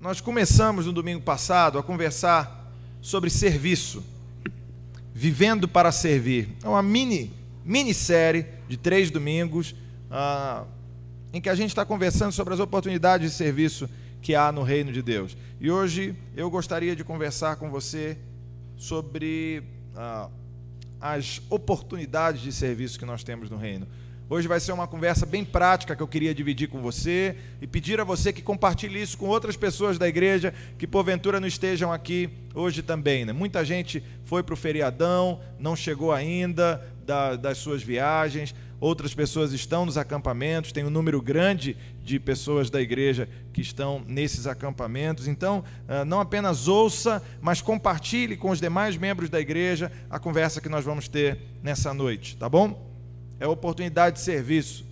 Nós começamos no domingo passado a conversar sobre serviço, vivendo para servir. É uma minissérie de 3 domingos, em que a gente está conversando sobre as oportunidades de serviço que há no reino de Deus. E hoje eu gostaria de conversar com você sobre as oportunidades de serviço que nós temos no reino. Hoje vai ser uma conversa bem prática que eu queria dividir com você e pedir a você que compartilhe isso com outras pessoas da igreja que porventura não estejam aqui hoje também, né? Muita gente foi para o feriadão, não chegou ainda das suas viagens, outras pessoas estão nos acampamentos, tem um número grande de pessoas da igreja que estão nesses acampamentos. Então, não apenas ouça, mas compartilhe com os demais membros da igreja a conversa que nós vamos ter nessa noite, tá bom? É oportunidade de serviço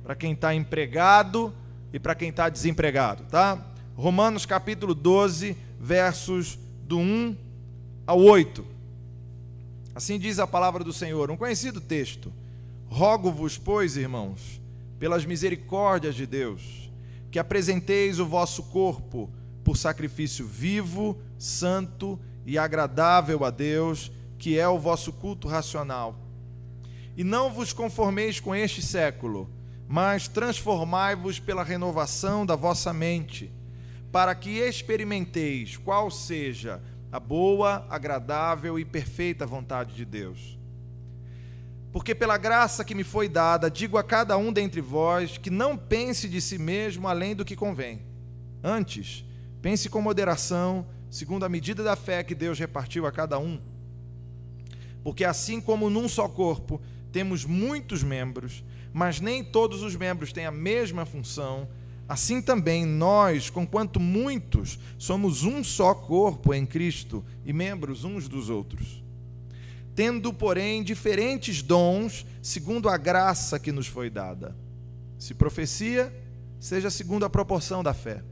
para quem está empregado e para quem está desempregado, tá? Romanos capítulo 12, versos do 1 ao 8. Assim diz a palavra do Senhor, um conhecido texto. Rogo-vos, pois, irmãos, pelas misericórdias de Deus, que apresenteis o vosso corpo por sacrifício vivo, santo e agradável a Deus, que é o vosso culto racional. E não vos conformeis com este século, mas transformai-vos pela renovação da vossa mente, para que experimenteis qual seja a boa, agradável e perfeita vontade de Deus. Porque pela graça que me foi dada, digo a cada um dentre vós que não pense de si mesmo além do que convém. Antes, pense com moderação, segundo a medida da fé que Deus repartiu a cada um. Porque assim como num só corpo temos muitos membros, mas nem todos os membros têm a mesma função, assim também nós, conquanto muitos, somos um só corpo em Cristo e membros uns dos outros. Tendo, porém, diferentes dons, segundo a graça que nos foi dada. Se profecia, seja segundo a proporção da fé.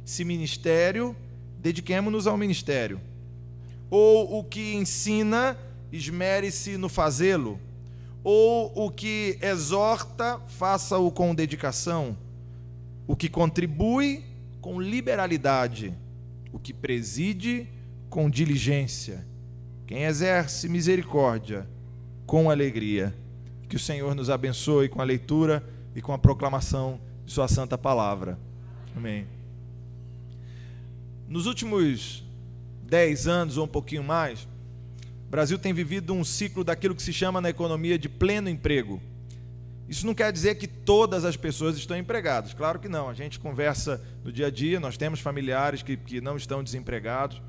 Se ministério, dediquemo-nos ao ministério. Ou o que ensina, esmere-se no fazê-lo. Ou o que exorta, faça-o com dedicação. O que contribui, com liberalidade. O que preside, com diligência. Quem exerce misericórdia, com alegria. Que o Senhor nos abençoe com a leitura e com a proclamação de sua santa palavra. Amém. Nos últimos 10 anos ou um pouquinho mais, o Brasil tem vivido um ciclo daquilo que se chama na economia de pleno emprego. Isso não quer dizer que todas as pessoas estão empregadas, claro que não. A gente conversa no dia a dia, nós temos familiares que não estão desempregados.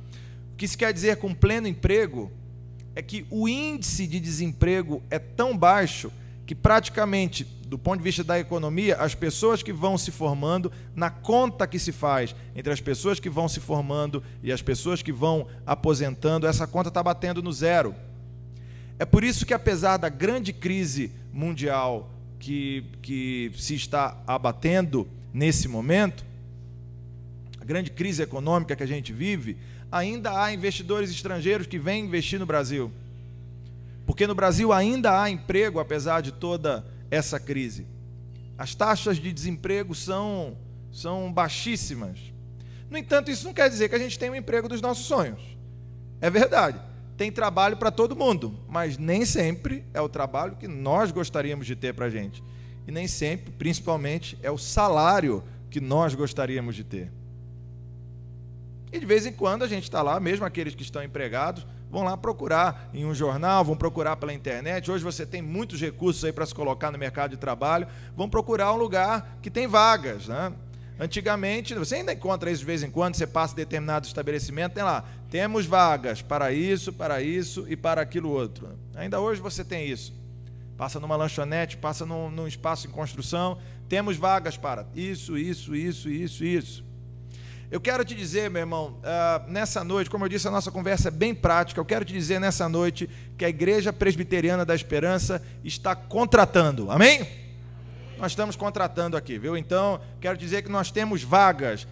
O que isso quer dizer com pleno emprego é que o índice de desemprego é tão baixo que praticamente, do ponto de vista da economia, as pessoas que vão se formando, na conta que se faz entre as pessoas que vão se formando e as pessoas que vão aposentando, essa conta está batendo no zero. É por isso que, apesar da grande crise mundial que se está abatendo nesse momento, a grande crise econômica que a gente vive, ainda há investidores estrangeiros que vêm investir no Brasil. Porque no Brasil ainda há emprego, apesar de toda essa crise. As taxas de desemprego são baixíssimas. No entanto, isso não quer dizer que a gente tem um emprego dos nossos sonhos. É verdade, tem trabalho para todo mundo, mas nem sempre é o trabalho que nós gostaríamos de ter para a gente. E nem sempre, principalmente, é o salário que nós gostaríamos de ter. E de vez em quando a gente está lá, mesmo aqueles que estão empregados, vão lá procurar em um jornal, vão procurar pela internet. Hoje você tem muitos recursos aí para se colocar no mercado de trabalho, vão procurar um lugar que tem vagas, né? Antigamente, você ainda encontra isso de vez em quando, você passa em determinado estabelecimento, tem lá, temos vagas para isso e para aquilo outro. Ainda hoje você tem isso. Passa numa lanchonete, passa num espaço em construção, temos vagas para isso. Eu quero te dizer, meu irmão, nessa noite, como eu disse, a nossa conversa é bem prática. Eu quero te dizer nessa noite que a Igreja Presbiteriana da Esperança está contratando, amém? Nós estamos contratando aqui, viu? Então, quero dizer que nós temos vagas.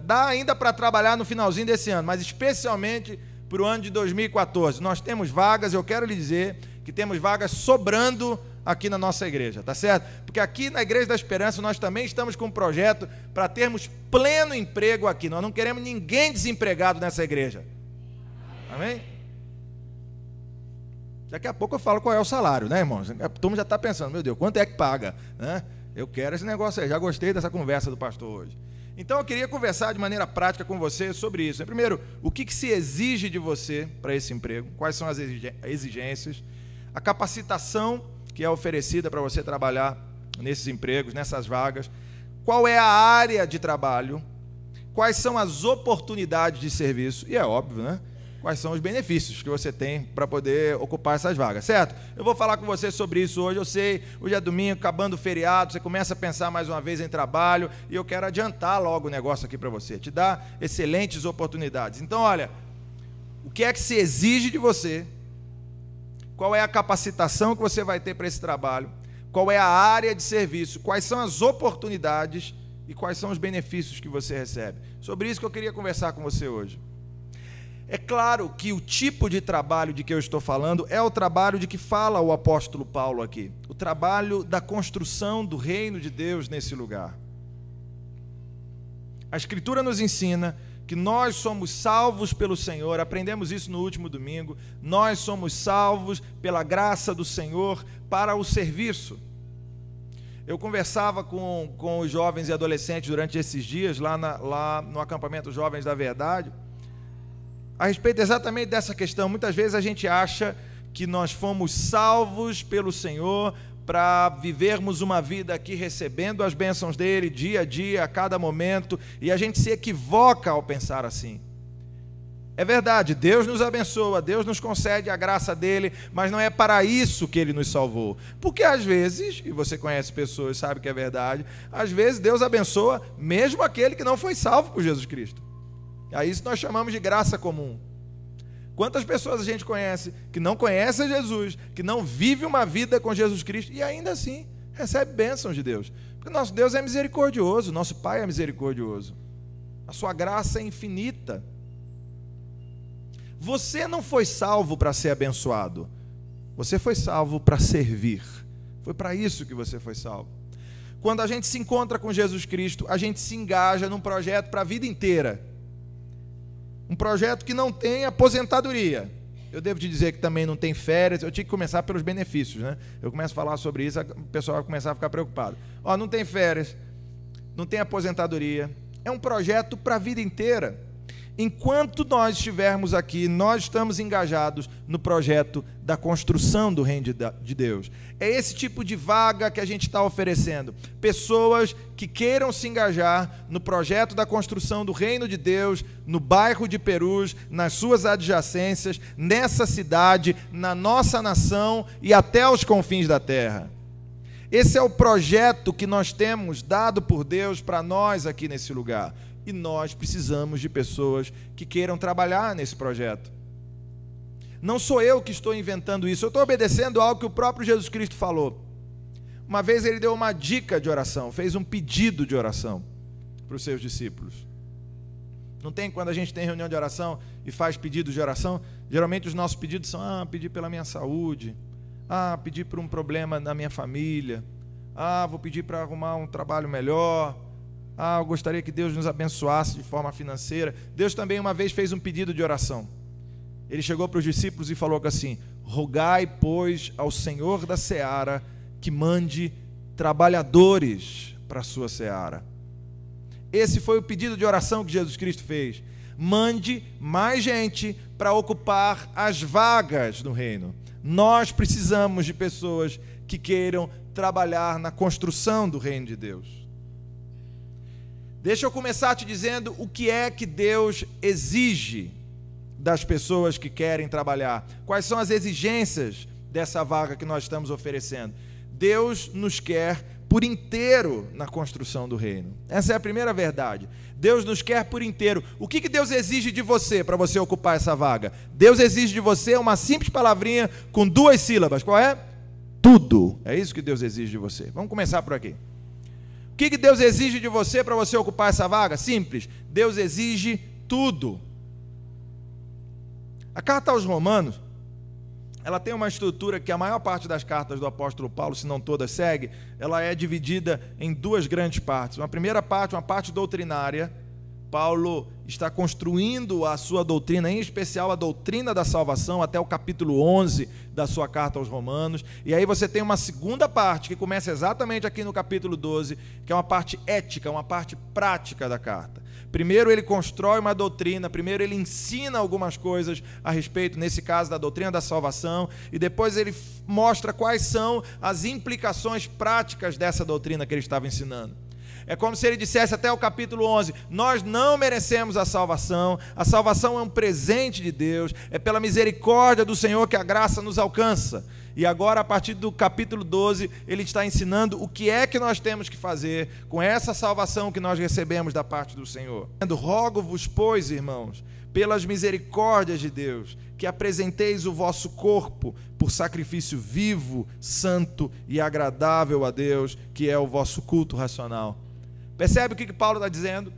Dá ainda para trabalhar no finalzinho desse ano, mas especialmente para o ano de 2014. Nós temos vagas, eu quero lhe dizer que temos vagas sobrando aqui na nossa igreja, tá certo? Porque aqui na Igreja da Esperança nós também estamos com um projeto para termos pleno emprego aqui. Nós não queremos ninguém desempregado nessa igreja. Amém? Daqui a pouco eu falo qual é o salário, né, irmãos? A turma já está pensando, meu Deus, quanto é que paga? Né? Eu quero esse negócio aí, já gostei dessa conversa do pastor hoje. Então eu queria conversar de maneira prática com você sobre isso. Primeiro, o que se exige de você para esse emprego? Quais são as exigências? A capacitação que é oferecida para você trabalhar nesses empregos, nessas vagas. Qual é a área de trabalho? Quais são as oportunidades de serviço? E é óbvio, né? Quais são os benefícios que você tem para poder ocupar essas vagas, certo? Eu vou falar com você sobre isso hoje. Eu sei, hoje é domingo, acabando o feriado, você começa a pensar mais uma vez em trabalho, e eu quero adiantar logo o negócio aqui para você, te dar excelentes oportunidades. Então, olha, o que é que se exige de você? Qual é a capacitação que você vai ter para esse trabalho? Qual é a área de serviço? Quais são as oportunidades e quais são os benefícios que você recebe? Sobre isso que eu queria conversar com você hoje. É claro que o tipo de trabalho de que eu estou falando é o trabalho de que fala o apóstolo Paulo aqui. O trabalho da construção do reino de Deus nesse lugar. A Escritura nos ensina que nós somos salvos pelo Senhor, aprendemos isso no último domingo. Nós somos salvos pela graça do Senhor para o serviço. Eu conversava com os jovens e adolescentes durante esses dias, lá no acampamento Jovens da Verdade, a respeito exatamente dessa questão. Muitas vezes a gente acha que nós fomos salvos pelo Senhor para vivermos uma vida aqui recebendo as bênçãos dele dia a dia, a cada momento, e a gente se equivoca ao pensar assim. É verdade, Deus nos abençoa, Deus nos concede a graça dele, mas não é para isso que ele nos salvou. Porque às vezes, e você conhece pessoas, sabe que é verdade, às vezes Deus abençoa mesmo aquele que não foi salvo por Jesus Cristo. A isso nós chamamos de graça comum. Quantas pessoas a gente conhece que não conhece a Jesus, que não vive uma vida com Jesus Cristo e ainda assim recebe bênçãos de Deus? Porque nosso Deus é misericordioso, nosso Pai é misericordioso. A sua graça é infinita. Você não foi salvo para ser abençoado. Você foi salvo para servir. Foi para isso que você foi salvo. Quando a gente se encontra com Jesus Cristo, a gente se engaja num projeto para a vida inteira. Um projeto que não tem aposentadoria. Eu devo te dizer que também não tem férias. Eu tinha que começar pelos benefícios, né? Eu começo a falar sobre isso, o pessoal vai começar a ficar preocupado. Ó, não tem férias, não tem aposentadoria. É um projeto para a vida inteira. Enquanto nós estivermos aqui, nós estamos engajados no projeto da construção do reino de Deus. É esse tipo de vaga que a gente está oferecendo. Pessoas que queiram se engajar no projeto da construção do reino de Deus, no bairro de Perus, nas suas adjacências, nessa cidade, na nossa nação e até os confins da terra. Esse é o projeto que nós temos dado por Deus para nós aqui nesse lugar. E nós precisamos de pessoas que queiram trabalhar nesse projeto. Não sou eu que estou inventando isso, eu estou obedecendo algo que o próprio Jesus Cristo falou. Uma vez ele deu uma dica de oração, fez um pedido de oração para os seus discípulos. Não tem, quando a gente tem reunião de oração e faz pedidos de oração, geralmente os nossos pedidos são: pedir pela minha saúde, pedir por um problema na minha família, vou pedir para arrumar um trabalho melhor, eu gostaria que Deus nos abençoasse de forma financeira. Deus também uma vez fez um pedido de oração. Ele chegou para os discípulos e falou assim: rogai, pois, ao Senhor da seara que mande trabalhadores para a sua seara. Esse foi o pedido de oração que Jesus Cristo fez. Mande mais gente para ocupar as vagas no reino. Nós precisamos de pessoas que queiram trabalhar na construção do reino de Deus. Deixa eu começar te dizendo o que é que Deus exige das pessoas que querem trabalhar. Quais são as exigências dessa vaga que nós estamos oferecendo? Deus nos quer por inteiro na construção do reino. Essa é a primeira verdade. Deus nos quer por inteiro. O que Deus exige de você para você ocupar essa vaga? Deus exige de você uma simples palavrinha com 2 sílabas. Qual é? Tudo. É isso que Deus exige de você. Vamos começar por aqui. O que Deus exige de você para você ocupar essa vaga? Simples. Deus exige tudo. A carta aos Romanos, ela tem uma estrutura que a maior parte das cartas do apóstolo Paulo, se não todas, segue. Ela é dividida em duas grandes partes. Uma primeira parte, uma parte doutrinária. Paulo está construindo a sua doutrina, em especial a doutrina da salvação, até o capítulo 11 da sua carta aos Romanos. E aí você tem uma segunda parte, que começa exatamente aqui no capítulo 12, que é uma parte ética, uma parte prática da carta. Primeiro ele constrói uma doutrina, primeiro ele ensina algumas coisas a respeito, nesse caso, da doutrina da salvação, e depois ele mostra quais são as implicações práticas dessa doutrina que ele estava ensinando. É como se ele dissesse até o capítulo 11, nós não merecemos a salvação é um presente de Deus, é pela misericórdia do Senhor que a graça nos alcança. E agora, a partir do capítulo 12, ele está ensinando o que é que nós temos que fazer com essa salvação que nós recebemos da parte do Senhor. Rogo-vos, pois, irmãos, pelas misericórdias de Deus, que apresenteis o vosso corpo por sacrifício vivo, santo e agradável a Deus, que é o vosso culto racional. Percebe o que Paulo está dizendo?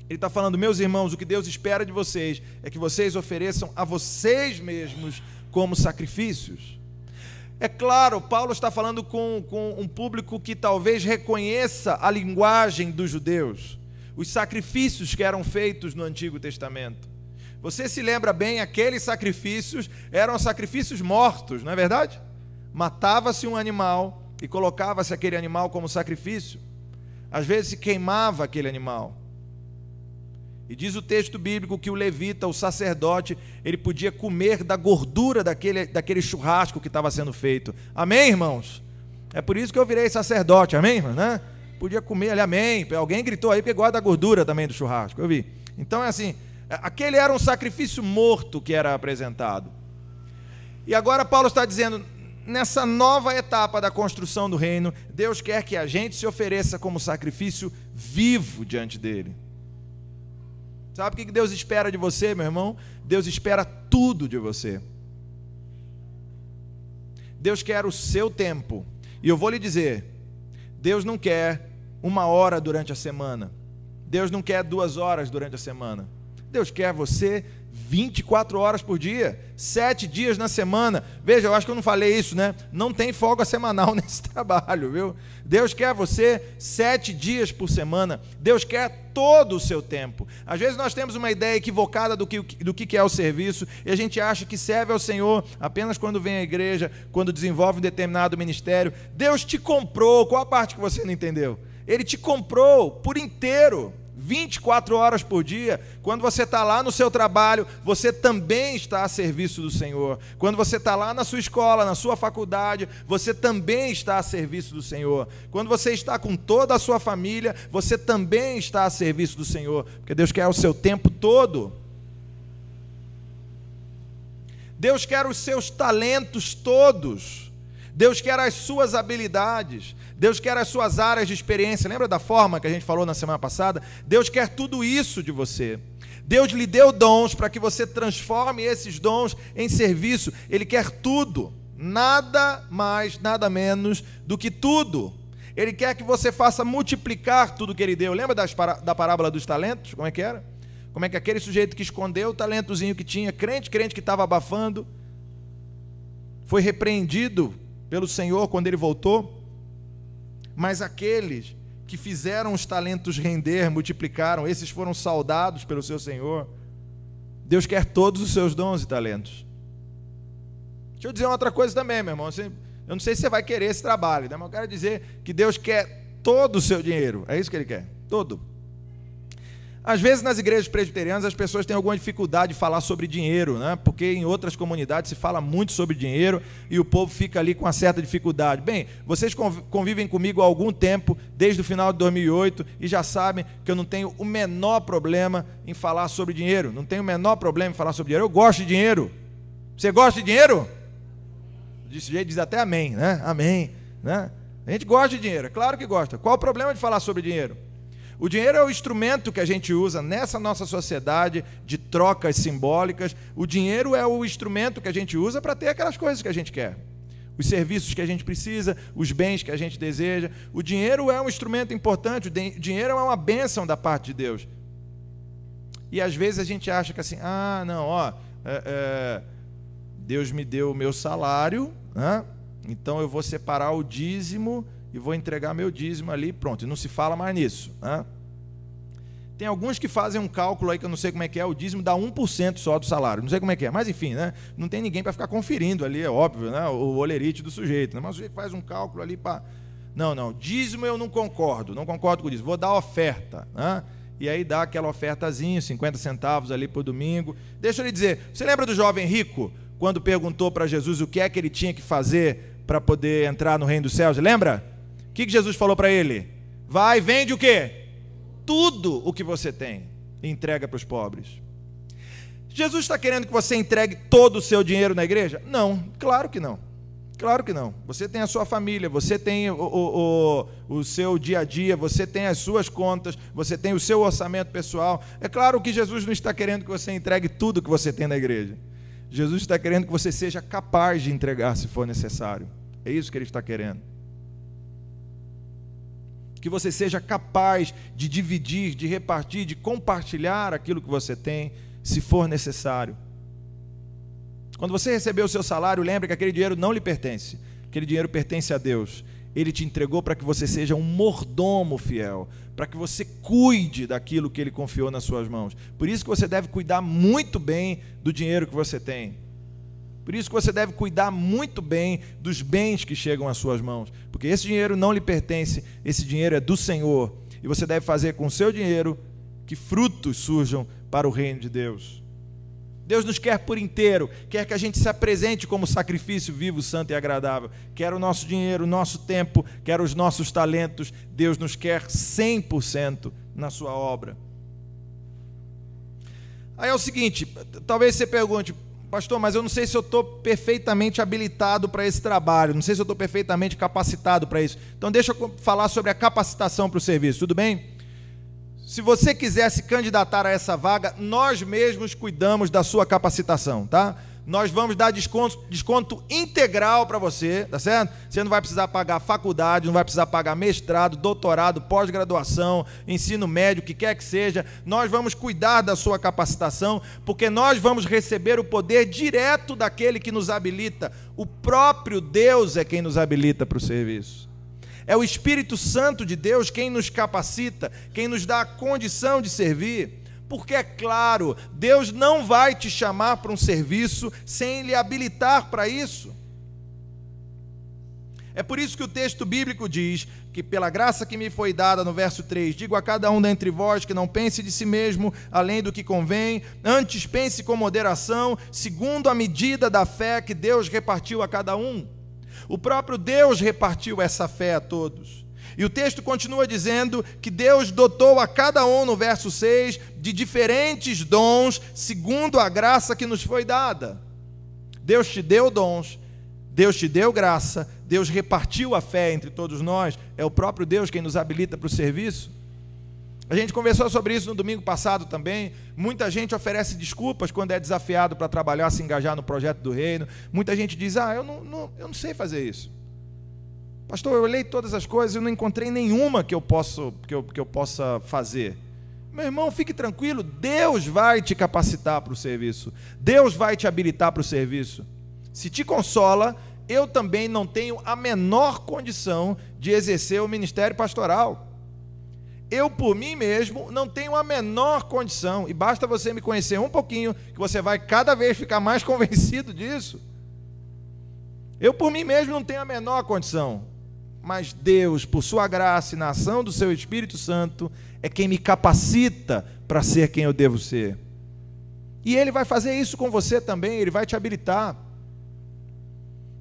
Ele está falando, meus irmãos, o que Deus espera de vocês é que vocês ofereçam a vocês mesmos como sacrifícios. É claro, Paulo está falando com um público que talvez reconheça a linguagem dos judeus, os sacrifícios que eram feitos no Antigo Testamento. Você se lembra bem, aqueles sacrifícios eram sacrifícios mortos, não é verdade? Matava-se um animal e colocava-se aquele animal como sacrifício. Às vezes se queimava aquele animal. E diz o texto bíblico que o levita, o sacerdote, ele podia comer da gordura daquele churrasco que estava sendo feito. Amém, irmãos? É por isso que eu virei sacerdote, amém, irmão? Né? Podia comer ali, amém. Alguém gritou aí porque gosta da gordura também do churrasco, eu vi. Então é assim, aquele era um sacrifício morto que era apresentado. E agora Paulo está dizendo, nessa nova etapa da construção do reino, Deus quer que a gente se ofereça como sacrifício vivo diante dele. Sabe o que Deus espera de você, meu irmão? Deus espera tudo de você. Deus quer o seu tempo. E eu vou lhe dizer, Deus não quer 1 hora durante a semana. Deus não quer 2 horas durante a semana. Deus quer você 24 horas por dia, 7 dias na semana. Veja, eu acho que eu não falei isso, né? Não tem folga semanal nesse trabalho, viu? Deus quer você 7 dias por semana. Deus quer todo o seu tempo. Às vezes nós temos uma ideia equivocada do que é o serviço, e a gente acha que serve ao Senhor apenas quando vem à igreja, quando desenvolve um determinado ministério. Deus te comprou. Qual a parte que você não entendeu? Ele te comprou por inteiro. 24 horas por dia. Quando você está lá no seu trabalho, você também está a serviço do Senhor. Quando você está lá na sua escola, na sua faculdade, você também está a serviço do Senhor. Quando você está com toda a sua família, você também está a serviço do Senhor, porque Deus quer o seu tempo todo. Deus quer os seus talentos todos. Deus quer as suas habilidades. Deus quer as suas áreas de experiência. Lembra da forma que a gente falou na semana passada? Deus quer tudo isso de você. Deus lhe deu dons para que você transforme esses dons em serviço. Ele quer tudo, nada mais, nada menos do que tudo. Ele quer que você faça multiplicar tudo que Ele deu. Lembra da parábola dos talentos? Como é que era? Como é que aquele sujeito que escondeu o talentozinho que tinha, crente que estava abafando, foi repreendido pelo Senhor quando ele voltou? Mas aqueles que fizeram os talentos render, multiplicaram, esses foram saudados pelo seu Senhor. Deus quer todos os seus dons e talentos. Deixa eu dizer uma outra coisa também, meu irmão. Eu não sei se você vai querer esse trabalho, né? Mas eu quero dizer que Deus quer todo o seu dinheiro. É isso que Ele quer, todo. Às vezes nas igrejas presbiterianas as pessoas têm alguma dificuldade de falar sobre dinheiro, né? Porque em outras comunidades se fala muito sobre dinheiro e o povo fica ali com uma certa dificuldade. Bem, vocês convivem comigo há algum tempo, desde o final de 2008, e já sabem que eu não tenho o menor problema em falar sobre dinheiro. Não tenho o menor problema em falar sobre dinheiro. Eu gosto de dinheiro. Você gosta de dinheiro? Desse jeito diz até amém, né? Amém, né? A gente gosta de dinheiro, é claro que gosta. Qual o problema de falar sobre dinheiro? O dinheiro é o instrumento que a gente usa nessa nossa sociedade de trocas simbólicas. O dinheiro é o instrumento que a gente usa para ter aquelas coisas que a gente quer. Os serviços que a gente precisa, os bens que a gente deseja. O dinheiro é um instrumento importante, o dinheiro é uma bênção da parte de Deus. E às vezes a gente acha que assim, Deus me deu o meu salário, né? Então eu vou separar o dízimo e vou entregar meu dízimo ali, pronto, e não se fala mais nisso, né? Tem alguns que fazem um cálculo aí que eu não sei como é que é, o dízimo dá 1% só do salário, não sei como é que é, mas enfim, né? Não tem ninguém para ficar conferindo ali, é óbvio, né? O olerite do sujeito, né? Mas o sujeito faz um cálculo ali para... Não, dízimo eu não concordo com o dízimo, vou dar oferta, né? E aí dá aquela ofertazinha, 50 centavos ali por domingo. Deixa eu lhe dizer, você lembra do jovem rico, quando perguntou para Jesus o que é que ele tinha que fazer para poder entrar no reino dos céus? Lembra? O que Jesus falou para ele? Vai, vende o quê? Tudo o que você tem e entrega para os pobres. Jesus está querendo que você entregue todo o seu dinheiro na igreja? Não, claro que não. Claro que não. Você tem a sua família, você tem o seu dia a dia, você tem as suas contas, você tem o seu orçamento pessoal. É claro que Jesus não está querendo que você entregue tudo que você tem na igreja. Jesus está querendo que você seja capaz de entregar se for necessário. É isso que Ele está querendo. Que você seja capaz de dividir, de repartir, de compartilhar aquilo que você tem, se for necessário. Quando você recebeu o seu salário, lembre que aquele dinheiro não lhe pertence. Aquele dinheiro pertence a Deus. Ele te entregou para que você seja um mordomo fiel, para que você cuide daquilo que Ele confiou nas suas mãos. Por isso que você deve cuidar muito bem do dinheiro que você tem. Por isso que você deve cuidar muito bem dos bens que chegam às suas mãos, porque esse dinheiro não lhe pertence, esse dinheiro é do Senhor, e você deve fazer com o seu dinheiro que frutos surjam para o reino de Deus. Deus nos quer por inteiro, quer que a gente se apresente como sacrifício vivo, santo e agradável. Quer o nosso dinheiro, o nosso tempo, quer os nossos talentos. Deus nos quer 100% na sua obra. Aí é o seguinte, talvez você pergunte, pastor, mas eu não sei se eu estou perfeitamente habilitado para esse trabalho, não sei se eu estou perfeitamente capacitado para isso. Então deixa eu falar sobre a capacitação para o serviço, tudo bem? Se você quiser se candidatar a essa vaga, nós mesmos cuidamos da sua capacitação, tá? Nós vamos dar desconto integral para você, tá certo? Você não vai precisar pagar faculdade, não vai precisar pagar mestrado, doutorado, pós-graduação, ensino médio, o que quer que seja. Nós vamos cuidar da sua capacitação, porque nós vamos receber o poder direto daquele que nos habilita. O próprio Deus é quem nos habilita para o serviço. É o Espírito Santo de Deus quem nos capacita, quem nos dá a condição de servir, porque é claro, Deus não vai te chamar para um serviço sem lhe habilitar para isso. É por isso que o texto bíblico diz que pela graça que me foi dada, no verso 3, digo a cada um dentre vós que não pense de si mesmo além do que convém, antes pense com moderação, segundo a medida da fé que Deus repartiu a cada um. O próprio Deus repartiu essa fé a todos. E o texto continua dizendo que Deus dotou a cada um, no verso 6, de diferentes dons, segundo a graça que nos foi dada. Deus te deu dons, Deus te deu graça, Deus repartiu a fé entre todos nós, é o próprio Deus quem nos habilita para o serviço. A gente conversou sobre isso no domingo passado também. Muita gente oferece desculpas quando é desafiado para trabalhar, se engajar no projeto do reino. Muita gente diz, eu não sei fazer isso. Pastor, eu olhei todas as coisas e não encontrei nenhuma que eu possa fazer. Meu irmão, fique tranquilo, Deus vai te capacitar para o serviço. Deus vai te habilitar para o serviço. Se te consola, eu também não tenho a menor condição de exercer o ministério pastoral. Eu, por mim mesmo, não tenho a menor condição, e basta você me conhecer um pouquinho, que você vai cada vez ficar mais convencido disso. Eu, por mim mesmo, não tenho a menor condição, mas Deus, por sua graça e na ação do seu Espírito Santo, é quem me capacita para ser quem eu devo ser. E Ele vai fazer isso com você também, Ele vai te habilitar.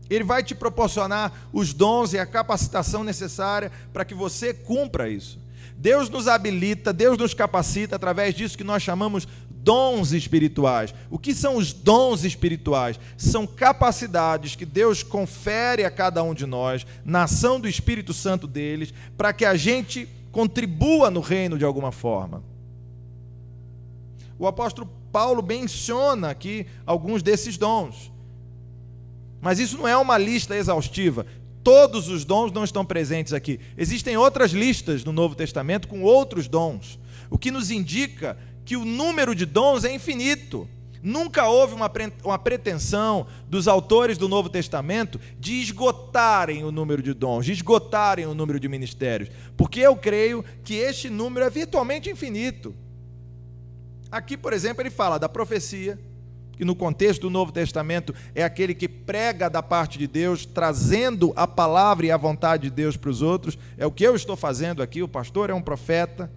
Ele vai te proporcionar os dons e a capacitação necessária para que você cumpra isso. Deus nos habilita, Deus nos capacita através disso que nós chamamos dons espirituais. O que são os dons espirituais? São capacidades que Deus confere a cada um de nós, na ação do Espírito Santo deles, para que a gente contribua no reino de alguma forma. O apóstolo Paulo menciona aqui alguns desses dons. Mas isso não é uma lista exaustiva. Todos os dons não estão presentes aqui. Existem outras listas no Novo Testamento com outros dons, o que nos indica que o número de dons é infinito. Nunca houve uma pretensão dos autores do Novo Testamento de esgotarem o número de dons, de esgotarem o número de ministérios, porque eu creio que este número é virtualmente infinito. Aqui, por exemplo, ele fala da profecia, que no contexto do Novo Testamento é aquele que prega da parte de Deus, trazendo a palavra e a vontade de Deus para os outros. É o que eu estou fazendo aqui, o pastor é um profeta.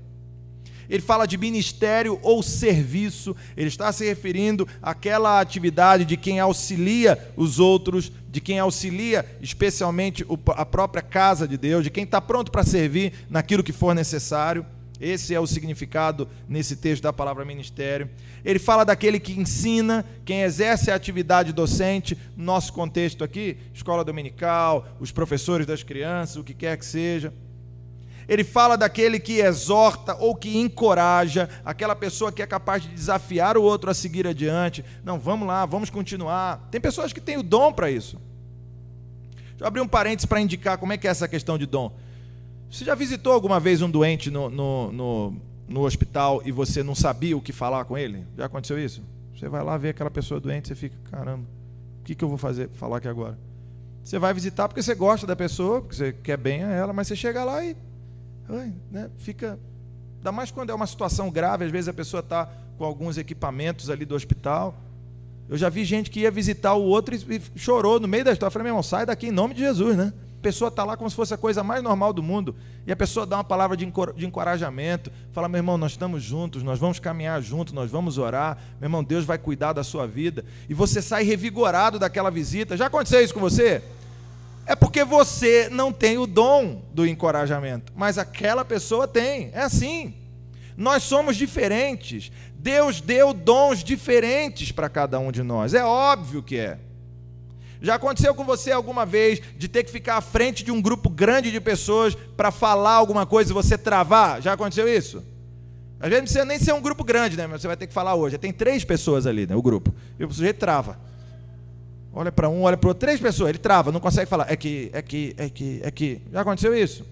Ele fala de ministério ou serviço, ele está se referindo àquela atividade de quem auxilia os outros, de quem auxilia especialmente a própria casa de Deus, de quem está pronto para servir naquilo que for necessário. Esse é o significado nesse texto da palavra ministério. Ele fala daquele que ensina, quem exerce a atividade docente, no nosso contexto aqui, escola dominical, os professores das crianças, o que quer que seja. Ele fala daquele que exorta ou que encoraja, aquela pessoa que é capaz de desafiar o outro a seguir adiante. Não, vamos lá, vamos continuar. Tem pessoas que têm o dom para isso. Deixa eu abrir um parênteses para indicar como é que é essa questão de dom. Você já visitou alguma vez um doente no hospital e você não sabia o que falar com ele? Já aconteceu isso? Você vai lá ver aquela pessoa doente, você fica, caramba, o que eu vou falar aqui agora? Você vai visitar porque você gosta da pessoa, porque você quer bem a ela, mas você chega lá e fica, ainda mais quando é uma situação grave, às vezes a pessoa está com alguns equipamentos ali do hospital. Eu já vi gente que ia visitar o outro e chorou no meio da história. Eu falei, meu irmão, sai daqui em nome de Jesus, né? A pessoa está lá como se fosse a coisa mais normal do mundo, e a pessoa dá uma palavra de encorajamento, fala, meu irmão, nós estamos juntos, nós vamos caminhar juntos, nós vamos orar, meu irmão, Deus vai cuidar da sua vida, e você sai revigorado daquela visita. Já aconteceu isso com você? É porque você não tem o dom do encorajamento, mas aquela pessoa tem. É assim. Nós somos diferentes. Deus deu dons diferentes para cada um de nós. É óbvio que é. Já aconteceu com você alguma vez de ter que ficar à frente de um grupo grande de pessoas para falar alguma coisa e você travar? Já aconteceu isso? Às vezes não precisa nem ser um grupo grande, né? Mas você vai ter que falar hoje. Tem 3 pessoas ali, né? O grupo. E o sujeito trava. Olha para um, olha para o outro, 3 pessoas, ele trava, não consegue falar. É que. Já aconteceu isso?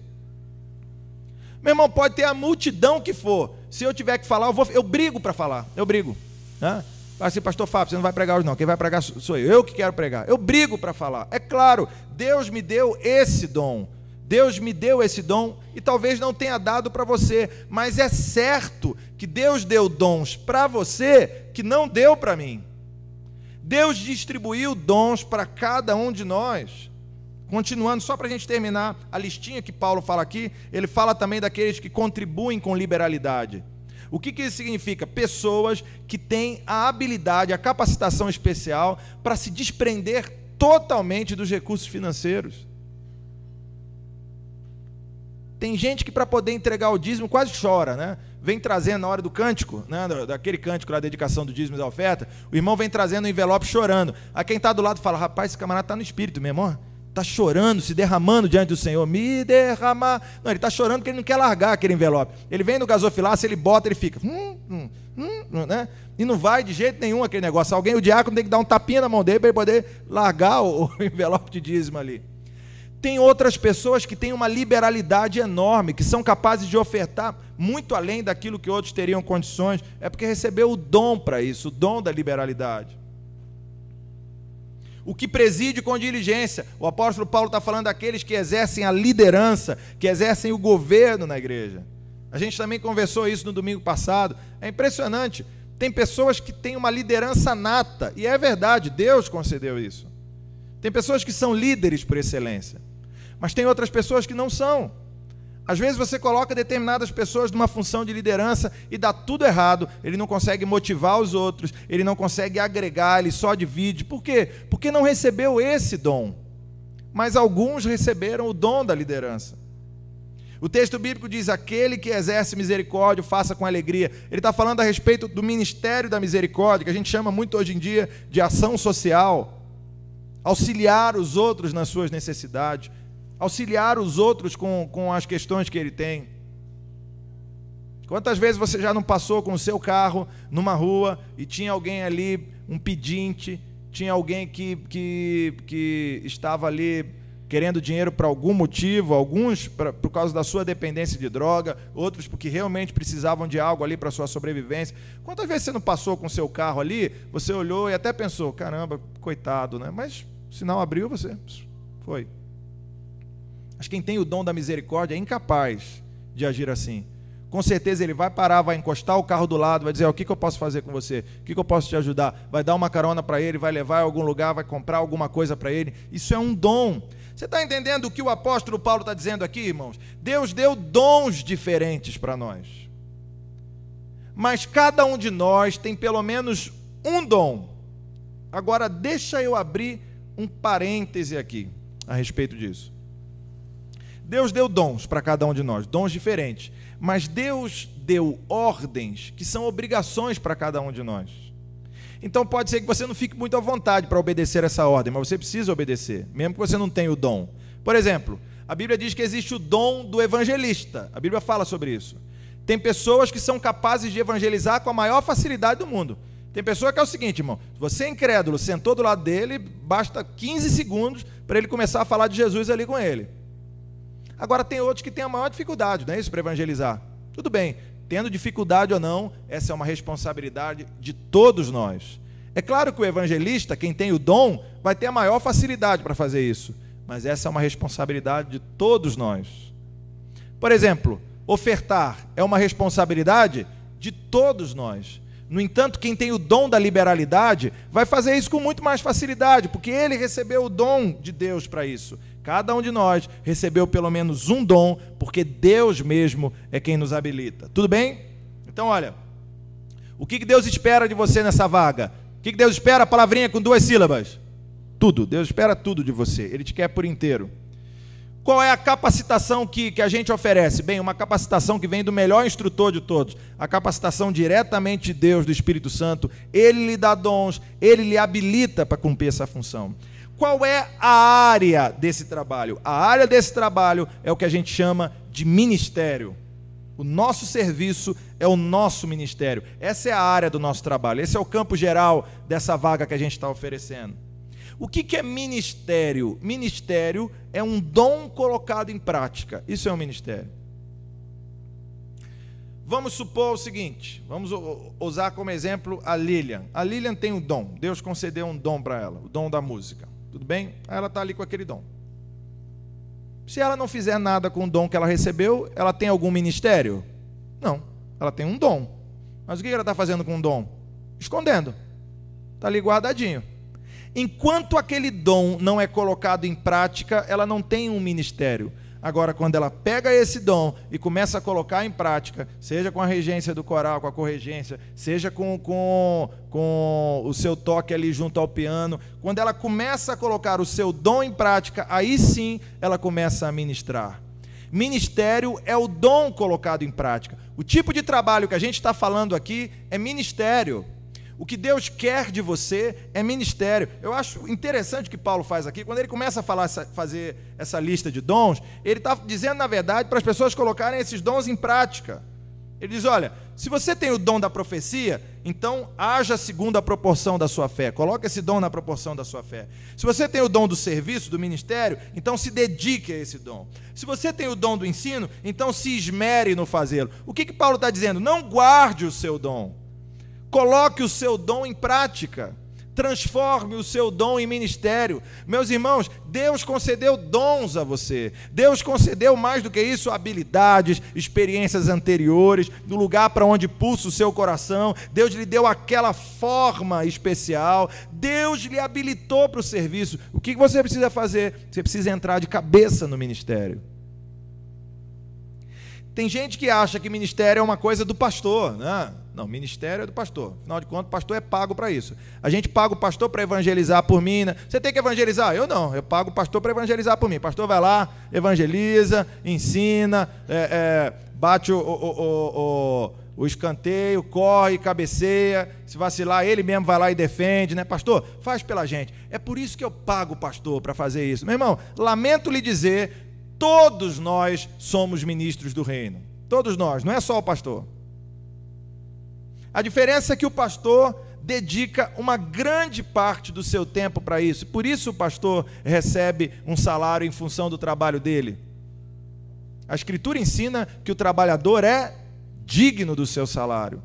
Meu irmão, pode ter a multidão que for. Se eu tiver que falar, eu brigo para falar. Eu brigo. Né? Assim, pastor Fábio, você não vai pregar hoje não. Quem vai pregar sou eu. Eu que quero pregar. Eu brigo para falar. É claro, Deus me deu esse dom. Deus me deu esse dom e talvez não tenha dado para você. Mas é certo que Deus deu dons para você que não deu para mim. Deus distribuiu dons para cada um de nós. Continuando, só para a gente terminar a listinha que Paulo fala aqui, ele fala também daqueles que contribuem com liberalidade. O que isso significa? Pessoas que têm a habilidade, a capacitação especial para se desprender totalmente dos recursos financeiros. Tem gente que para poder entregar o dízimo quase chora, né? Vem trazendo na hora do cântico, né? Daquele cântico lá, da dedicação do dízimo e da oferta, o irmão vem trazendo o envelope chorando. Aí quem está do lado fala, rapaz, esse camarada está no espírito, meu irmão, está chorando, se derramando diante do Senhor, me derramar. Não, ele está chorando porque ele não quer largar aquele envelope. Ele vem no gasofilácio, ele bota, ele fica, né? E não vai de jeito nenhum aquele negócio. O diácono tem que dar um tapinha na mão dele para ele poder largar o envelope de dízimo ali. Tem outras pessoas que têm uma liberalidade enorme, que são capazes de ofertar muito além daquilo que outros teriam condições. É porque recebeu o dom para isso, o dom da liberalidade. O que preside com diligência. O apóstolo Paulo está falando daqueles que exercem a liderança, que exercem o governo na igreja. A gente também conversou isso no domingo passado. É impressionante. Tem pessoas que têm uma liderança nata, e é verdade, Deus concedeu isso. Tem pessoas que são líderes por excelência, mas tem outras pessoas que não são. Às vezes você coloca determinadas pessoas numa função de liderança e dá tudo errado, ele não consegue motivar os outros, ele não consegue agregar, ele só divide. Por quê? Porque não recebeu esse dom. Mas alguns receberam o dom da liderança. O texto bíblico diz, aquele que exerce misericórdia, faça com alegria. Ele está falando a respeito do ministério da misericórdia, que a gente chama muito hoje em dia de ação social. Auxiliar os outros nas suas necessidades, auxiliar os outros com as questões que ele tem. Quantas vezes você já não passou com o seu carro numa rua e tinha alguém ali, um pedinte, tinha alguém que estava ali querendo dinheiro para algum motivo, alguns por causa da sua dependência de droga, outros porque realmente precisavam de algo ali para a sua sobrevivência. Quantas vezes você não passou com o seu carro ali, você olhou e até pensou, caramba, coitado, né? Mas o sinal abriu, você foi. Mas quem tem o dom da misericórdia é incapaz de agir assim. Com certeza ele vai parar, vai encostar o carro do lado, vai dizer, o que eu posso fazer com você? O que eu posso te ajudar? Vai dar uma carona para ele, vai levar a algum lugar, vai comprar alguma coisa para ele. Isso é um dom. Você está entendendo o que o apóstolo Paulo está dizendo aqui, irmãos? Deus deu dons diferentes para nós. Mas cada um de nós tem pelo menos um dom. Agora deixa eu abrir um parêntese aqui a respeito disso. Deus deu dons para cada um de nós, dons diferentes. Mas Deus deu ordens que são obrigações para cada um de nós. Então pode ser que você não fique muito à vontade para obedecer essa ordem, mas você precisa obedecer, mesmo que você não tenha o dom. Por exemplo, a Bíblia diz que existe o dom do evangelista. A Bíblia fala sobre isso. Tem pessoas que são capazes de evangelizar com a maior facilidade do mundo. Tem pessoa que é o seguinte, irmão, se você é incrédulo, sentou do lado dele, basta 15 segundos para ele começar a falar de Jesus ali com ele. Agora tem outros que têm a maior dificuldade, não é isso, para evangelizar? Tudo bem, tendo dificuldade ou não, essa é uma responsabilidade de todos nós. É claro que o evangelista, quem tem o dom, vai ter a maior facilidade para fazer isso, mas essa é uma responsabilidade de todos nós. Por exemplo, ofertar é uma responsabilidade de todos nós. No entanto, quem tem o dom da liberalidade vai fazer isso com muito mais facilidade, porque ele recebeu o dom de Deus para isso. Cada um de nós recebeu pelo menos um dom, porque Deus mesmo é quem nos habilita. Tudo bem? Então, olha, o que Deus espera de você nessa vaga? O que Deus espera? A palavrinha com 2 sílabas. Tudo. Deus espera tudo de você. Ele te quer por inteiro. Qual é a capacitação que a gente oferece? Bem, uma capacitação que vem do melhor instrutor de todos. A capacitação diretamente de Deus, do Espírito Santo. Ele lhe dá dons, ele lhe habilita para cumprir essa função. Qual é a área desse trabalho? A área desse trabalho é o que a gente chama de ministério. O nosso serviço é o nosso ministério. Essa é a área do nosso trabalho. Esse é o campo geral dessa vaga que a gente está oferecendo. O que é ministério? Ministério é um dom colocado em prática. Isso é um ministério. Vamos supor o seguinte, vamos usar como exemplo a Lilian. A Lilian tem um dom, Deus concedeu um dom para ela, o dom da música. Tudo bem? Aí ela está ali com aquele dom. Se ela não fizer nada com o dom que ela recebeu, ela tem algum ministério? Não, ela tem um dom. Mas o que ela está fazendo com o dom? Escondendo. Está ali guardadinho. Enquanto aquele dom não é colocado em prática, ela não tem um ministério. Agora, quando ela pega esse dom e começa a colocar em prática, seja com a regência do coral, com a corregência, seja com o seu toque ali junto ao piano, quando ela começa a colocar o seu dom em prática, aí sim ela começa a ministrar. Ministério é o dom colocado em prática. O tipo de trabalho que a gente está falando aqui é ministério. O que Deus quer de você é ministério. Eu acho interessante o que Paulo faz aqui. Quando ele começa a fazer essa lista de dons, ele está dizendo, na verdade, para as pessoas colocarem esses dons em prática. Ele diz, olha, se você tem o dom da profecia, então haja segundo a proporção da sua fé. Coloque esse dom na proporção da sua fé. Se você tem o dom do serviço, do ministério, então se dedique a esse dom. Se você tem o dom do ensino, então se esmere no fazê-lo. O que Paulo está dizendo? Não guarde o seu dom. Coloque o seu dom em prática. Transforme o seu dom em ministério. Meus irmãos, Deus concedeu dons a você. Deus concedeu mais do que isso, habilidades, experiências anteriores, do lugar para onde pulsa o seu coração. Deus lhe deu aquela forma especial. Deus lhe habilitou para o serviço. O que você precisa fazer? Você precisa entrar de cabeça no ministério. Tem gente que acha que ministério é uma coisa do pastor, né? Não, ministério é do pastor. Afinal de contas, o pastor é pago para isso. A gente paga o pastor para evangelizar por mim. Né? Você tem que evangelizar? Eu não. Eu pago o pastor para evangelizar por mim. O pastor vai lá, evangeliza, ensina, bate o escanteio, corre, cabeceia. Se vacilar, ele mesmo vai lá e defende, né? Pastor, faz pela gente. É por isso que eu pago o pastor para fazer isso. Meu irmão, lamento lhe dizer, todos nós somos ministros do reino. Todos nós, não é só o pastor. A diferença é que o pastor dedica uma grande parte do seu tempo para isso. Por isso o pastor recebe um salário em função do trabalho dele. A Escritura ensina que o trabalhador é digno do seu salário.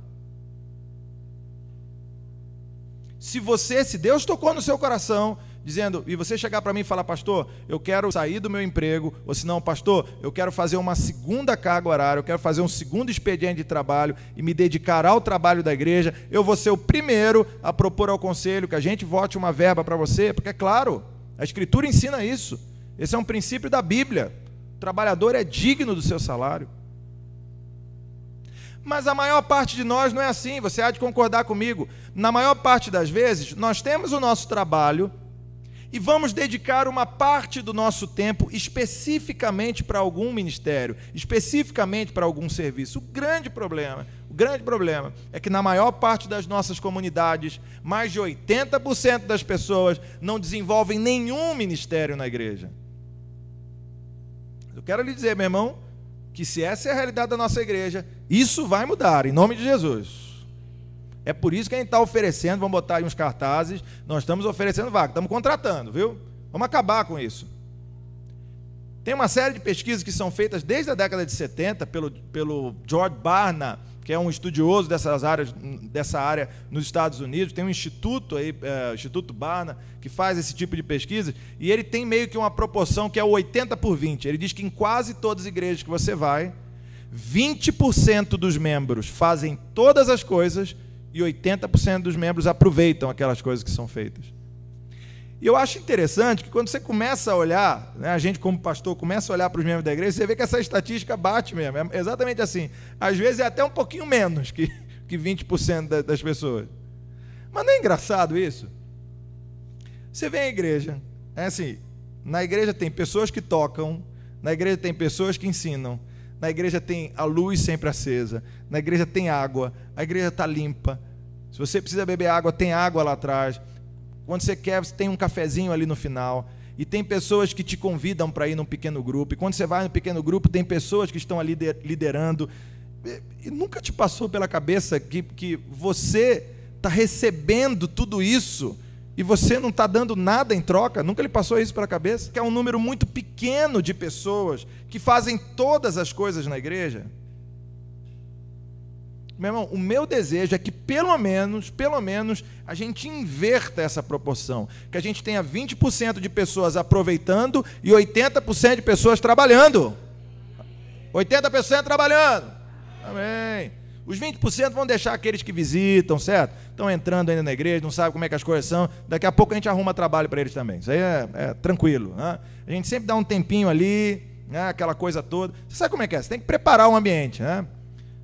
Se Deus tocou no seu coração, dizendo, e você chegar para mim e falar, pastor, eu quero sair do meu emprego, ou se não, pastor, eu quero fazer uma segunda carga horária, eu quero fazer um segundo expediente de trabalho e me dedicar ao trabalho da igreja, eu vou ser o primeiro a propor ao conselho que a gente vote uma verba para você, porque é claro, a Escritura ensina isso. Esse é um princípio da Bíblia. O trabalhador é digno do seu salário. Mas a maior parte de nós não é assim, você há de concordar comigo. Na maior parte das vezes, nós temos o nosso trabalho e vamos dedicar uma parte do nosso tempo especificamente para algum ministério, especificamente para algum serviço. O grande problema é que na maior parte das nossas comunidades, mais de 80% das pessoas não desenvolvem nenhum ministério na igreja. Eu quero lhe dizer, meu irmão, que se essa é a realidade da nossa igreja, isso vai mudar, em nome de Jesus. É por isso que a gente está oferecendo, vamos botar aí uns cartazes, nós estamos oferecendo vaga, estamos contratando, viu? Vamos acabar com isso. Tem uma série de pesquisas que são feitas desde a década de 70 pelo George Barna, que é um estudioso dessa área nos Estados Unidos. Tem um instituto aí, Instituto Barna, que faz esse tipo de pesquisa, e ele tem meio que uma proporção que é o 80/20. Ele diz que em quase todas as igrejas que você vai, 20% dos membros fazem todas as coisas e 80% dos membros aproveitam aquelas coisas que são feitas. E eu acho interessante que quando você começa a olhar, né, a gente como pastor começa a olhar para os membros da igreja, você vê que essa estatística bate mesmo, é exatamente assim. Às vezes é até um pouquinho menos que 20% das pessoas. Mas não é engraçado isso? Você vem à igreja, é assim, na igreja tem pessoas que tocam, na igreja tem pessoas que ensinam, na igreja tem a luz sempre acesa, na igreja tem água, a igreja está limpa. Se você precisa beber água, tem água lá atrás. Quando você quer, você tem um cafezinho ali no final. E tem pessoas que te convidam para ir num pequeno grupo. E quando você vai no pequeno grupo, tem pessoas que estão ali liderando. E nunca te passou pela cabeça que você está recebendo tudo isso e você não está dando nada em troca? Nunca lhe passou isso pela cabeça? Que é um número muito pequeno de pessoas que fazem todas as coisas na igreja. Meu irmão, o meu desejo é que pelo menos, a gente inverta essa proporção. Que a gente tenha 20% de pessoas aproveitando e 80% de pessoas trabalhando. 80% trabalhando. Amém. Os 20% vão deixar aqueles que visitam, certo? Estão entrando ainda na igreja, não sabem como é que as coisas são. Daqui a pouco a gente arruma trabalho para eles também. Isso aí é tranquilo, né? A gente sempre dá um tempinho ali, né? Aquela coisa toda. Você sabe como é que é? Você tem que preparar o ambiente, né?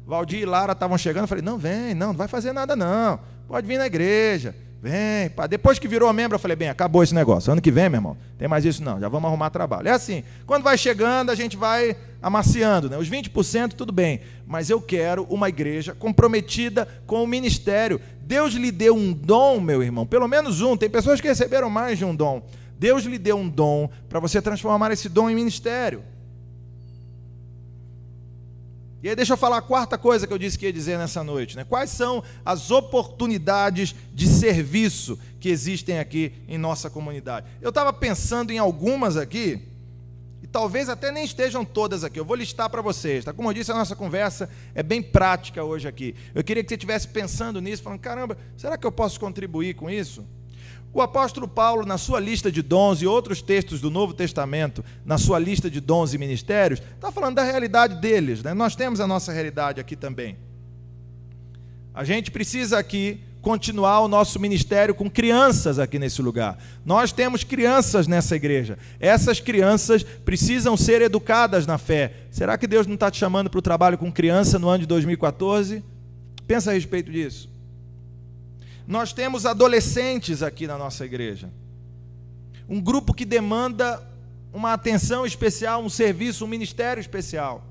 Valdir e Lara estavam chegando, eu falei, não vai fazer nada não, pode vir na igreja, vem, pá. Depois que virou membro, eu falei, bem, acabou esse negócio, ano que vem, meu irmão, tem mais isso não, já vamos arrumar trabalho. É assim, quando vai chegando, a gente vai amaciando, né? Os 20% tudo bem, mas eu quero uma igreja comprometida com o ministério. Deus lhe deu um dom, meu irmão, pelo menos um, tem pessoas que receberam mais de um dom. Deus lhe deu um dom para você transformar esse dom em ministério. E aí deixa eu falar a quarta coisa que eu disse que ia dizer nessa noite, né? Quais são as oportunidades de serviço que existem aqui em nossa comunidade? Eu estava pensando em algumas aqui, e talvez até nem estejam todas aqui, eu vou listar para vocês, tá? Como eu disse, a nossa conversa é bem prática hoje aqui. Eu queria que você estivesse pensando nisso, falando, caramba, será que eu posso contribuir com isso? O apóstolo Paulo, na sua lista de dons e outros textos do Novo Testamento, na sua lista de dons e ministérios, está falando da realidade deles, né? Nós temos a nossa realidade aqui também. A gente precisa aqui continuar o nosso ministério com crianças aqui nesse lugar. Nós temos crianças nessa igreja. Essas crianças precisam ser educadas na fé. Será que Deus não está te chamando para o trabalho com criança no ano de 2014? Pensa a respeito disso. Nós temos adolescentes aqui na nossa igreja. Um grupo que demanda uma atenção especial, um serviço, um ministério especial.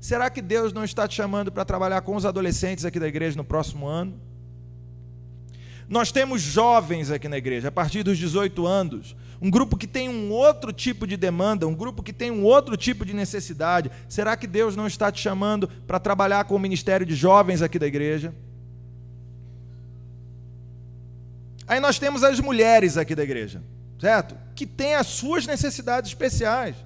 Será que Deus não está te chamando para trabalhar com os adolescentes aqui da igreja no próximo ano? Nós temos jovens aqui na igreja, a partir dos 18 anos. Um grupo que tem um outro tipo de demanda, um grupo que tem um outro tipo de necessidade. Será que Deus não está te chamando para trabalhar com o ministério de jovens aqui da igreja? Aí nós temos as mulheres aqui da igreja, certo? Que têm as suas necessidades especiais,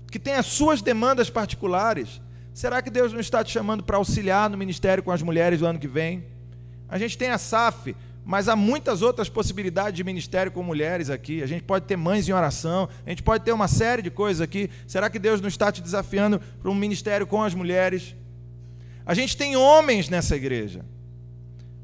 que têm as suas demandas particulares. Será que Deus não está te chamando para auxiliar no ministério com as mulheres do ano que vem? A gente tem a SAF, mas há muitas outras possibilidades de ministério com mulheres aqui. A gente pode ter mães em oração, a gente pode ter uma série de coisas aqui. Será que Deus não está te desafiando para um ministério com as mulheres? A gente tem homens nessa igreja.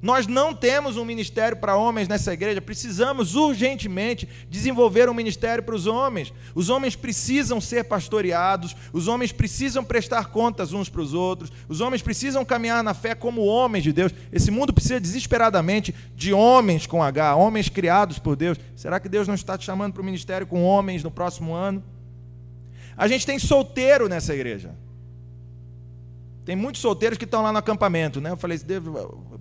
Nós não temos um ministério para homens nessa igreja. Precisamos urgentemente desenvolver um ministério para os homens. Os homens precisam ser pastoreados, os homens precisam prestar contas uns para os outros, os homens precisam caminhar na fé como homens de Deus. Esse mundo precisa desesperadamente de homens com H, homens criados por Deus. Será que Deus não está te chamando para o ministério com homens no próximo ano? A gente tem solteiro nessa igreja. Tem muitos solteiros que estão lá no acampamento, né? Eu falei,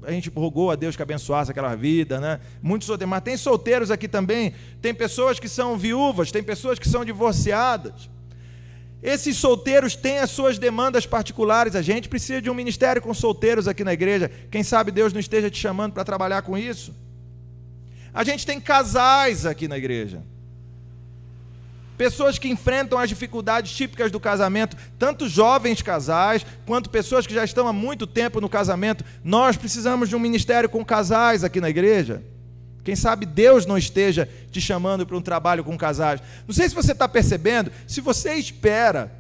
a gente rogou a Deus que abençoasse aquela vida, né? Muitos solteiros, mas tem solteiros aqui também, tem pessoas que são viúvas, tem pessoas que são divorciadas. Esses solteiros têm as suas demandas particulares, a gente precisa de um ministério com solteiros aqui na igreja. Quem sabe Deus não esteja te chamando para trabalhar com isso? A gente tem casais aqui na igreja. Pessoas que enfrentam as dificuldades típicas do casamento, tanto jovens casais, quanto pessoas que já estão há muito tempo no casamento. Nós precisamos de um ministério com casais aqui na igreja. Quem sabe Deus não esteja te chamando para um trabalho com casais. Não sei se você está percebendo, se você espera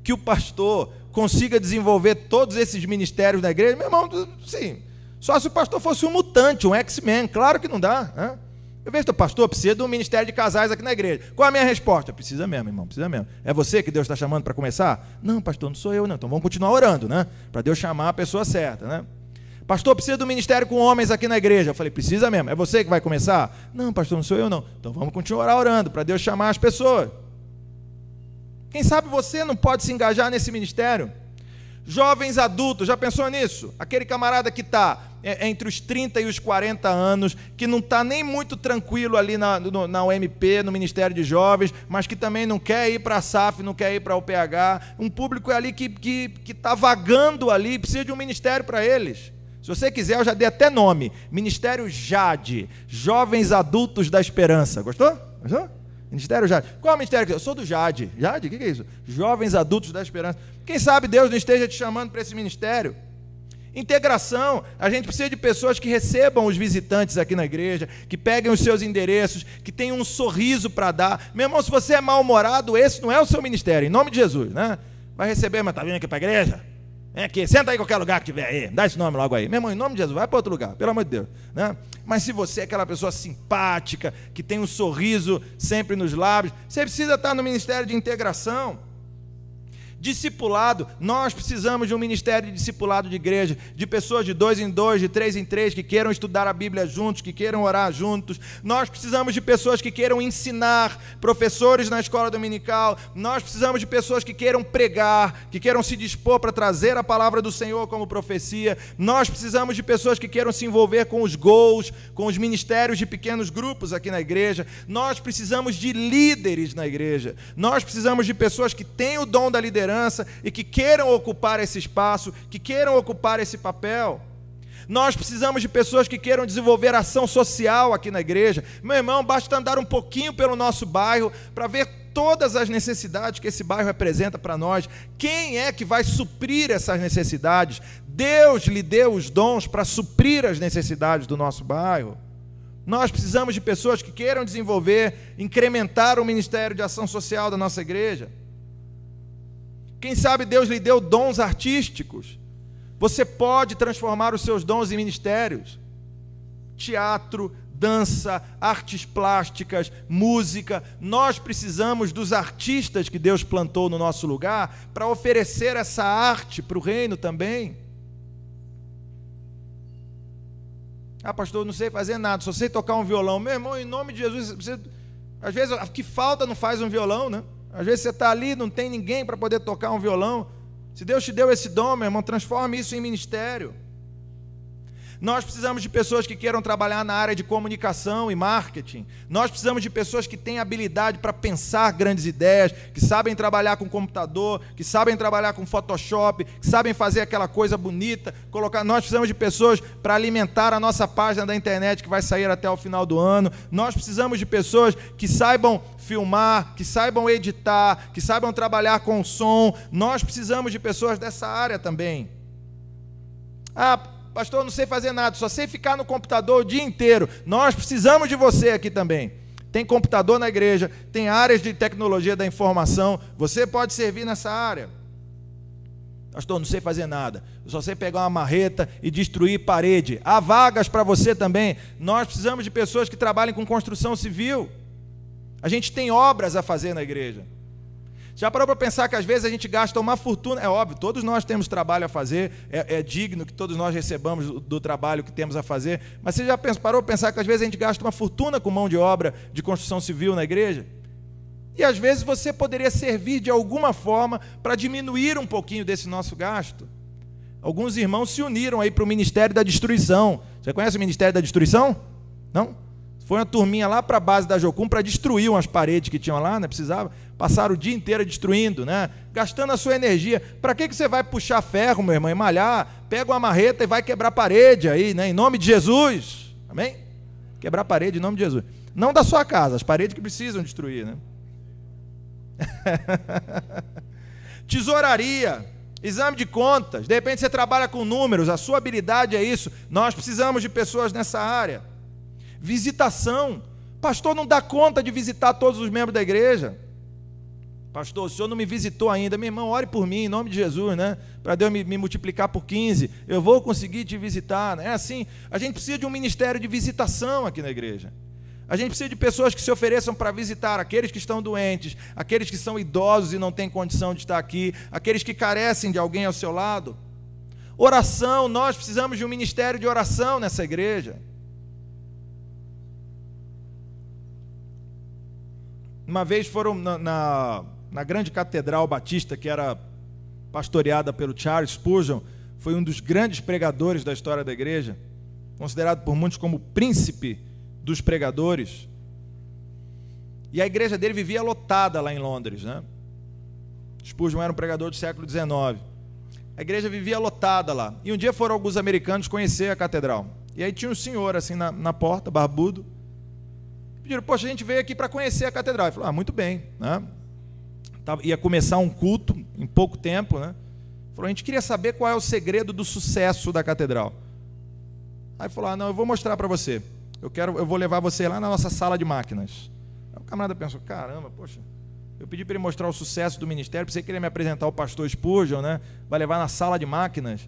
que o pastor consiga desenvolver todos esses ministérios na igreja, meu irmão, sim, só se o pastor fosse um mutante, um X-Men, claro que não dá, né? Eu vejo que o pastor precisa de um ministério de casais aqui na igreja. Qual é a minha resposta? Precisa mesmo, irmão, precisa mesmo. É você que Deus está chamando para começar? Não, pastor, não sou eu, não. Então vamos continuar orando, né? Para Deus chamar a pessoa certa, né? Pastor, precisa de um ministério com homens aqui na igreja. Eu falei, precisa mesmo. É você que vai começar? Não, pastor, não sou eu, não. Então vamos continuar orando para Deus chamar as pessoas. Quem sabe você não pode se engajar nesse ministério? Jovens adultos, já pensou nisso? Aquele camarada que está entre os 30 e os 40 anos, que não está nem muito tranquilo ali na UMP, no Ministério de Jovens, mas que também não quer ir para a SAF, não quer ir para o PH. Um público ali que está vagando ali, precisa de um ministério para eles. Se você quiser, eu já dei até nome. Ministério JADE, Jovens Adultos da Esperança. Gostou? Gostou? Ministério JADE. Qual é o ministério? Eu sou do JADE. JADE? O que é isso? Jovens Adultos da Esperança. Quem sabe Deus não esteja te chamando para esse ministério? Integração. A gente precisa de pessoas que recebam os visitantes aqui na igreja, que peguem os seus endereços, que tenham um sorriso para dar. Meu irmão, se você é mal-humorado, esse não é o seu ministério, em nome de Jesus, né? Vai receber, mas está vindo aqui para a igreja? Vem aqui, senta aí em qualquer lugar que tiver aí, dá esse nome logo aí. Meu irmão, em nome de Jesus, vai para outro lugar, pelo amor de Deus, né? Mas se você é aquela pessoa simpática, que tem um sorriso sempre nos lábios, você precisa estar no ministério de integração. Discipulado, nós precisamos de um ministério de discipulado de igreja, de pessoas de 2 em 2, de 3 em 3, que queiram estudar a Bíblia juntos, que queiram orar juntos. Nós precisamos de pessoas que queiram ensinar, professores na escola dominical. Nós precisamos de pessoas que queiram pregar, que queiram se dispor para trazer a palavra do Senhor como profecia. Nós precisamos de pessoas que queiram se envolver com os goals, com os ministérios de pequenos grupos aqui na igreja. Nós precisamos de líderes na igreja. Nós precisamos de pessoas que têm o dom da liderança e que queiram ocupar esse espaço, que queiram ocupar esse papel. Nós precisamos de pessoas que queiram desenvolver ação social aqui na igreja. Meu irmão, basta andar um pouquinho pelo nosso bairro para ver todas as necessidades que esse bairro representa para nós. Quem é que vai suprir essas necessidades? Deus lhe deu os dons para suprir as necessidades do nosso bairro. Nós precisamos de pessoas que queiram desenvolver, incrementar o ministério de ação social da nossa igreja. Quem sabe Deus lhe deu dons artísticos. Você pode transformar os seus dons em ministérios. Teatro, dança, artes plásticas, música. Nós precisamos dos artistas que Deus plantou no nosso lugar para oferecer essa arte para o reino também. Ah, pastor, eu não sei fazer nada, só sei tocar um violão. Meu irmão, em nome de Jesus, às vezes o que falta não faz um violão, né? Às vezes você está ali, não tem ninguém para poder tocar um violão. Se Deus te deu esse dom, meu irmão, transforme isso em ministério. Nós precisamos de pessoas que queiram trabalhar na área de comunicação e marketing. Nós precisamos de pessoas que têm habilidade para pensar grandes ideias, que sabem trabalhar com computador, que sabem trabalhar com Photoshop, que sabem fazer aquela coisa bonita, colocar. Nós precisamos de pessoas para alimentar a nossa página da internet que vai sair até o final do ano. Nós precisamos de pessoas que saibam filmar, que saibam editar, que saibam trabalhar com som. Nós precisamos de pessoas dessa área também. Pastor, eu não sei fazer nada, só sei ficar no computador o dia inteiro. Nós precisamos de você aqui também. Tem computador na igreja, tem áreas de tecnologia da informação, você pode servir nessa área. Pastor, eu não sei fazer nada, eu só sei pegar uma marreta e destruir parede. Há vagas para você também. Nós precisamos de pessoas que trabalhem com construção civil. A gente tem obras a fazer na igreja. Já parou para pensar que às vezes a gente gasta uma fortuna? É óbvio, todos nós temos trabalho a fazer, é digno que todos nós recebamos do trabalho que temos a fazer, mas você já parou para pensar que às vezes a gente gasta uma fortuna com mão de obra de construção civil na igreja? E às vezes você poderia servir de alguma forma para diminuir um pouquinho desse nosso gasto. Alguns irmãos se uniram aí para o Ministério da Destruição. Você conhece o Ministério da Destruição? Não? Foi uma turminha lá para a base da Jocum para destruir umas paredes que tinham lá, né? Precisava. Passaram o dia inteiro destruindo, né? Gastando a sua energia. Para que você vai puxar ferro, meu irmão, e malhar? Pega uma marreta e vai quebrar parede aí, né? Em nome de Jesus. Amém? Quebrar parede em nome de Jesus. Não da sua casa, as paredes que precisam destruir, né? Tesouraria, exame de contas. De repente você trabalha com números, a sua habilidade é isso. Nós precisamos de pessoas nessa área. Visitação. Pastor, não dá conta de visitar todos os membros da igreja. Pastor, o senhor não me visitou ainda. Meu irmão, ore por mim, em nome de Jesus, né? Para Deus me multiplicar por 15. Eu vou conseguir te visitar. É assim, a gente precisa de um ministério de visitação aqui na igreja. A gente precisa de pessoas que se ofereçam para visitar aqueles que estão doentes, aqueles que são idosos e não têm condição de estar aqui, aqueles que carecem de alguém ao seu lado. Oração, nós precisamos de um ministério de oração nessa igreja. Uma vez foram na grande catedral batista, que era pastoreada pelo Charles Spurgeon, foi um dos grandes pregadores da história da igreja, considerado por muitos como o príncipe dos pregadores. E a igreja dele vivia lotada lá em Londres, né? Spurgeon era um pregador do século XIX. A igreja vivia lotada lá. E um dia foram alguns americanos conhecer a catedral. E aí tinha um senhor assim na porta, barbudo. Pediram, poxa, a gente veio aqui para conhecer a catedral. Ele falou, muito bem, né? Ia começar um culto em pouco tempo, né? Falou, a gente queria saber qual é o segredo do sucesso da catedral. Aí falou, não, eu vou mostrar para você. Eu vou levar você lá na nossa sala de máquinas. Aí o camarada pensou, caramba, poxa, eu pedi para ele mostrar o sucesso do ministério, pensei que ele ia me apresentar o pastor Spurgeon, né? Vai levar na sala de máquinas.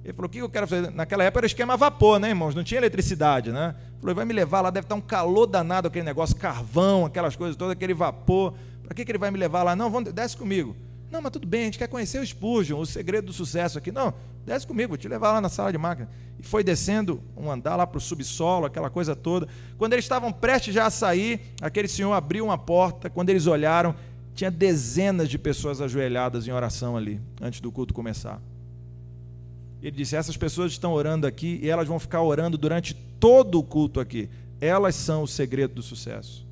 Ele falou, o que eu quero fazer? Naquela época era esquema a vapor, né, irmãos? Não tinha eletricidade, né? Ele falou, vai me levar lá, deve estar um calor danado aquele negócio, carvão, aquelas coisas todas, aquele vapor. Para que ele vai me levar lá? Não, desce comigo. Não, mas tudo bem, a gente quer conhecer o Spurgeon, o segredo do sucesso aqui. Não, desce comigo, vou te levar lá na sala de máquina. E foi descendo um andar lá para o subsolo, aquela coisa toda. Quando eles estavam prestes já a sair, aquele senhor abriu uma porta, quando eles olharam, tinha dezenas de pessoas ajoelhadas em oração ali, antes do culto começar. Ele disse, essas pessoas estão orando aqui e elas vão ficar orando durante todo o culto aqui. Elas são o segredo do sucesso.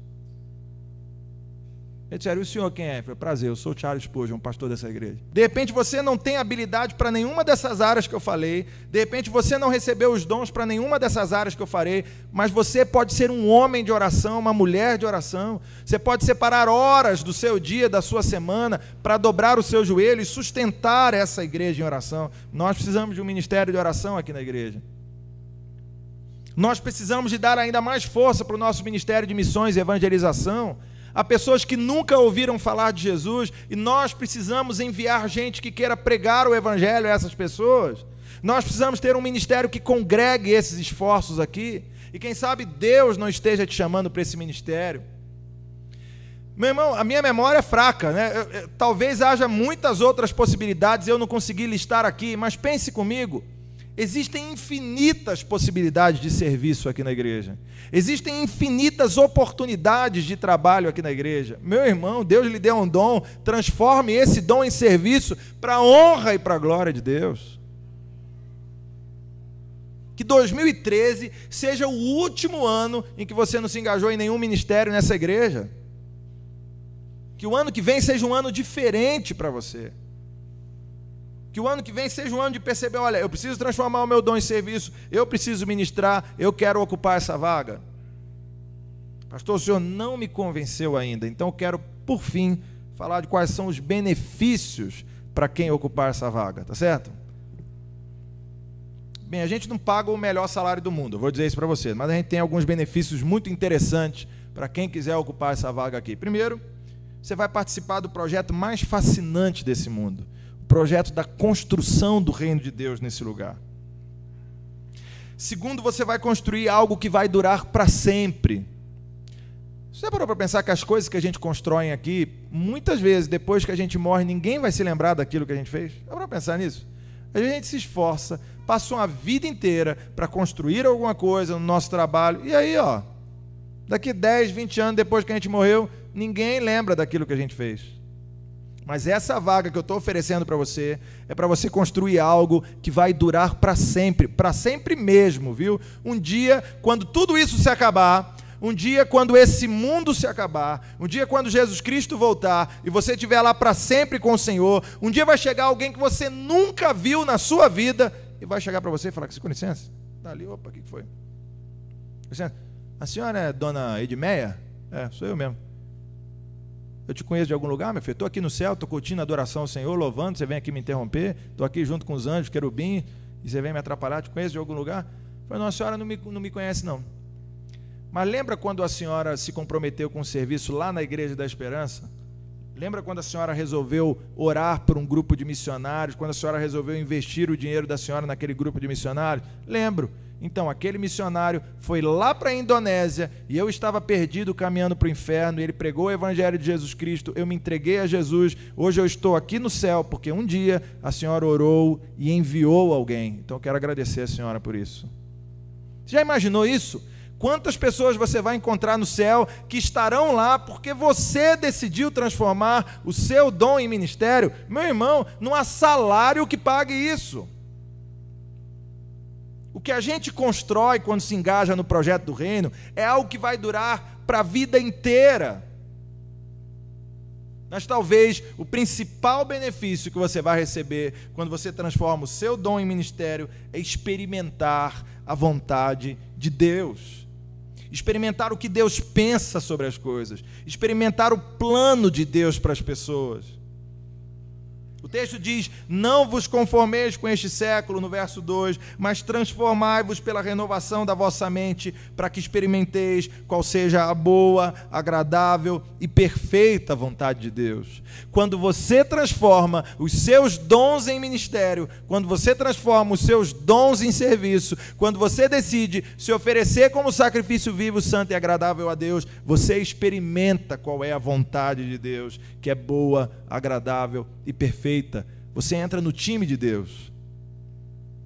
Ele disse, e o senhor quem é? Eu falei, prazer, eu sou o Charles Spurgeon, pastor dessa igreja. De repente você não tem habilidade para nenhuma dessas áreas que eu falei, de repente você não recebeu os dons para nenhuma dessas áreas que eu falei, mas você pode ser um homem de oração, uma mulher de oração, você pode separar horas do seu dia, da sua semana, para dobrar o seu joelho e sustentar essa igreja em oração. Nós precisamos de um ministério de oração aqui na igreja. Nós precisamos de dar ainda mais força para o nosso ministério de missões e evangelização. Há pessoas que nunca ouviram falar de Jesus e nós precisamos enviar gente que queira pregar o evangelho a essas pessoas. Nós precisamos ter um ministério que congregue esses esforços aqui e quem sabe Deus não esteja te chamando para esse ministério. Meu irmão, a minha memória é fraca, né? Talvez haja muitas outras possibilidades, eu não consegui listar aqui, mas pense comigo. Existem infinitas possibilidades de serviço aqui na igreja. Existem infinitas oportunidades de trabalho aqui na igreja. Meu irmão, Deus lhe deu um dom, transforme esse dom em serviço para a honra e para a glória de Deus. Que 2013 seja o último ano em que você não se engajou em nenhum ministério nessa igreja. Que o ano que vem seja um ano diferente para você. Que o ano que vem seja um ano de perceber, olha, eu preciso transformar o meu dom em serviço, eu preciso ministrar, eu quero ocupar essa vaga. Pastor, o senhor não me convenceu ainda, então eu quero, por fim, falar de quais são os benefícios para quem ocupar essa vaga, tá certo? Bem, a gente não paga o melhor salário do mundo, eu vou dizer isso para você, mas a gente tem alguns benefícios muito interessantes para quem quiser ocupar essa vaga aqui. Primeiro, você vai participar do projeto mais fascinante desse mundo, projeto da construção do reino de Deus nesse lugar. Segundo, você vai construir algo que vai durar para sempre. Você já parou para pensar que as coisas que a gente constrói aqui, muitas vezes, depois que a gente morre, ninguém vai se lembrar daquilo que a gente fez? Já parou para pensar nisso? A gente se esforça, passa uma vida inteira para construir alguma coisa no nosso trabalho, e aí, ó, daqui 10, 20 anos depois que a gente morreu, ninguém lembra daquilo que a gente fez. Mas essa vaga que eu estou oferecendo para você é para você construir algo que vai durar para sempre mesmo, viu? Um dia, quando tudo isso se acabar, um dia, quando esse mundo se acabar, um dia, quando Jesus Cristo voltar e você estiver lá para sempre com o Senhor, um dia vai chegar alguém que você nunca viu na sua vida e vai chegar para você e falar, com licença, tá ali, opa, o que foi? Licença, a senhora é dona Edmeia? É, sou eu mesmo. Eu te conheço de algum lugar, meu filho? Estou aqui no céu, estou curtindo a adoração ao Senhor, louvando, você vem aqui me interromper, estou aqui junto com os anjos, querubim, e você vem me atrapalhar, te conheço de algum lugar? Eu falei, não, a senhora não me conhece não. Mas lembra quando a senhora se comprometeu com o serviço lá na Igreja da Esperança? Lembra quando a senhora resolveu orar por um grupo de missionários, quando a senhora resolveu investir o dinheiro da senhora naquele grupo de missionários? Lembro. Então, aquele missionário foi lá para a Indonésia e eu estava perdido caminhando para o inferno, e ele pregou o Evangelho de Jesus Cristo, eu me entreguei a Jesus, hoje eu estou aqui no céu, porque um dia a senhora orou e enviou alguém. Então, eu quero agradecer a senhora por isso. Você já imaginou isso? Quantas pessoas você vai encontrar no céu que estarão lá porque você decidiu transformar o seu dom em ministério? Meu irmão, não há salário que pague isso. O que a gente constrói quando se engaja no projeto do reino é algo que vai durar para a vida inteira. Mas talvez o principal benefício que você vai receber quando você transforma o seu dom em ministério é experimentar a vontade de Deus. Experimentar o que Deus pensa sobre as coisas. Experimentar o plano de Deus para as pessoas. O texto diz, não vos conformeis com este século, no verso 2, mas transformai-vos pela renovação da vossa mente, para que experimenteis qual seja a boa, agradável e perfeita vontade de Deus. Quando você transforma os seus dons em ministério, quando você transforma os seus dons em serviço, quando você decide se oferecer como sacrifício vivo, santo e agradável a Deus, você experimenta qual é a vontade de Deus, que é boa, agradável e perfeita. Você entra no time de Deus.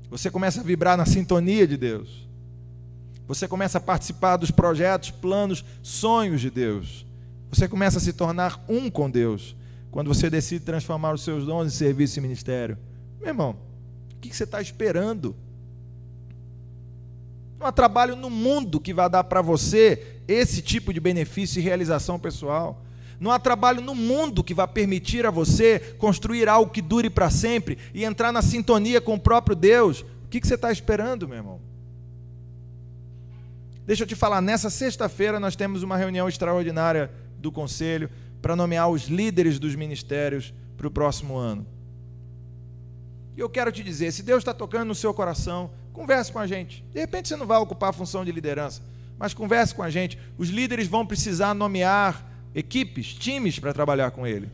Você começa a vibrar na sintonia de Deus. Você começa a participar dos projetos, planos, sonhos de Deus. Você começa a se tornar um com Deus quando você decide transformar os seus dons em serviço e ministério. Meu irmão, o que você está esperando? Não há trabalho no mundo que vai dar para você esse tipo de benefício e realização pessoal. Não há trabalho no mundo que vai permitir a você construir algo que dure para sempre e entrar na sintonia com o próprio Deus. O que você está esperando, meu irmão? Deixa eu te falar, nessa sexta-feira nós temos uma reunião extraordinária do Conselho para nomear os líderes dos ministérios para o próximo ano. E eu quero te dizer, se Deus está tocando no seu coração, converse com a gente. De repente você não vai ocupar a função de liderança, mas converse com a gente. Os líderes vão precisar nomear equipes, times para trabalhar com ele.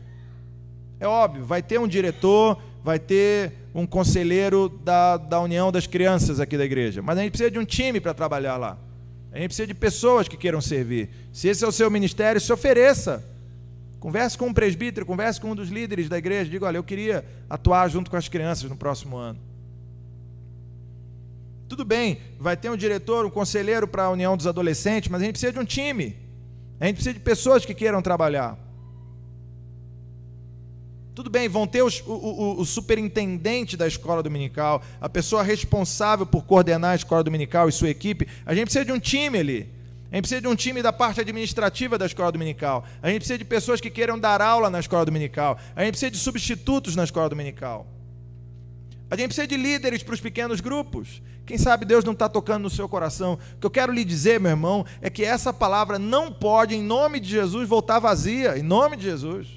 É óbvio, vai ter um diretor, vai ter um conselheiro da União das Crianças aqui da igreja, mas a gente precisa de um time para trabalhar lá. A gente precisa de pessoas que queiram servir. Se esse é o seu ministério, se ofereça. Converse com um presbítero, converse com um dos líderes da igreja, diga, olha, eu queria atuar junto com as crianças no próximo ano. Tudo bem, vai ter um diretor, um conselheiro para a União dos Adolescentes, mas a gente precisa de um time. A gente precisa de pessoas que queiram trabalhar. Tudo bem, vão ter o superintendente da escola dominical, a pessoa responsável por coordenar a escola dominical e sua equipe. A gente precisa de um time ali. A gente precisa de um time da parte administrativa da escola dominical. A gente precisa de pessoas que queiram dar aula na escola dominical. A gente precisa de substitutos na escola dominical. A gente precisa de líderes para os pequenos grupos. Quem sabe Deus não está tocando no seu coração. O que eu quero lhe dizer, meu irmão, é que essa palavra não pode, em nome de Jesus, voltar vazia. Em nome de Jesus.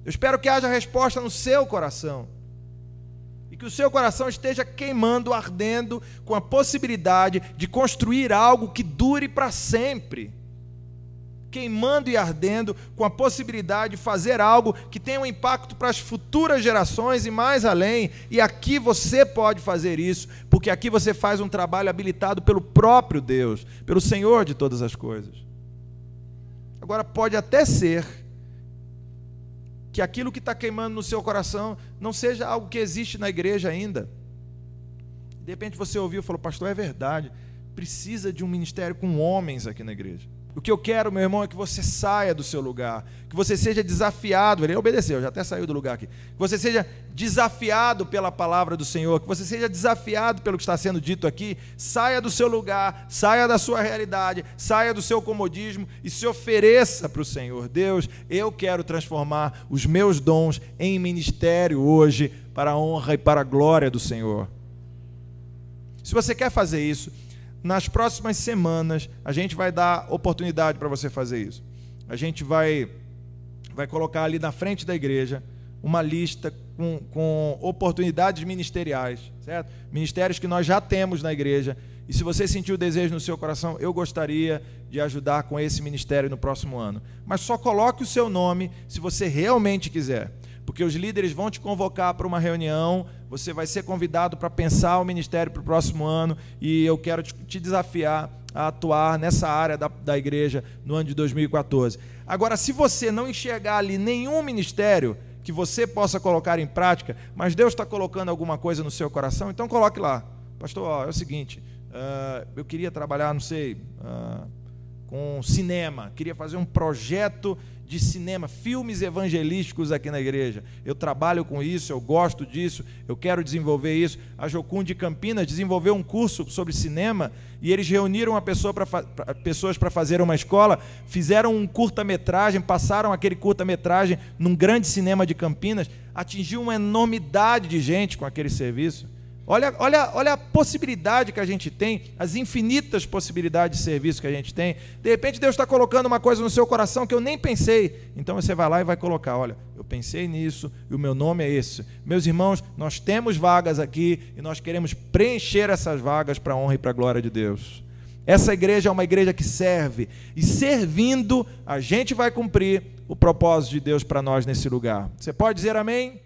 Eu espero que haja resposta no seu coração. E que o seu coração esteja queimando, ardendo, com a possibilidade de construir algo que dure para sempre. Queimando e ardendo, com a possibilidade de fazer algo que tenha um impacto para as futuras gerações e mais além. E aqui você pode fazer isso, porque aqui você faz um trabalho habilitado pelo próprio Deus, pelo Senhor de todas as coisas. Agora, pode até ser que aquilo que está queimando no seu coração não seja algo que existe na igreja ainda. De repente você ouviu e falou: pastor, é verdade, precisa de um ministério com homens aqui na igreja. O que eu quero, meu irmão, é que você saia do seu lugar, que você seja desafiado. Ele obedeceu, já até saiu do lugar aqui. Que você seja desafiado pela palavra do Senhor, que você seja desafiado pelo que está sendo dito aqui. Saia do seu lugar, saia da sua realidade, saia do seu comodismo e se ofereça para o Senhor. Deus, eu quero transformar os meus dons em ministério hoje, para a honra e para a glória do Senhor. Se você quer fazer isso, nas próximas semanas, a gente vai dar oportunidade para você fazer isso. A gente vai colocar ali na frente da igreja uma lista com oportunidades ministeriais, certo? Ministérios que nós já temos na igreja. E se você sentir o desejo no seu coração, eu gostaria de ajudar com esse ministério no próximo ano. Mas só coloque o seu nome se você realmente quiser. Porque os líderes vão te convocar para uma reunião, você vai ser convidado para pensar o ministério para o próximo ano, e eu quero te desafiar a atuar nessa área da igreja no ano de 2014. Agora, se você não enxergar ali nenhum ministério que você possa colocar em prática, mas Deus está colocando alguma coisa no seu coração, então coloque lá: pastor, é o seguinte, eu queria trabalhar, não sei, com cinema, queria fazer um projeto de cinema, filmes evangelísticos aqui na igreja. Eu trabalho com isso, eu gosto disso, eu quero desenvolver isso. A Jocum de Campinas desenvolveu um curso sobre cinema e eles reuniram pessoas para fazer uma escola, fizeram um curta-metragem, passaram aquele curta-metragem num grande cinema de Campinas, atingiu uma enormidade de gente com aquele serviço. Olha a possibilidade que a gente tem, as infinitas possibilidades de serviço que a gente tem. De repente Deus está colocando uma coisa no seu coração que eu nem pensei. Então você vai lá e vai colocar: olha, eu pensei nisso e o meu nome é esse. Meus irmãos, nós temos vagas aqui e nós queremos preencher essas vagas para a honra e para a glória de Deus. Essa igreja é uma igreja que serve, e servindo a gente vai cumprir o propósito de Deus para nós nesse lugar. Você pode dizer amém?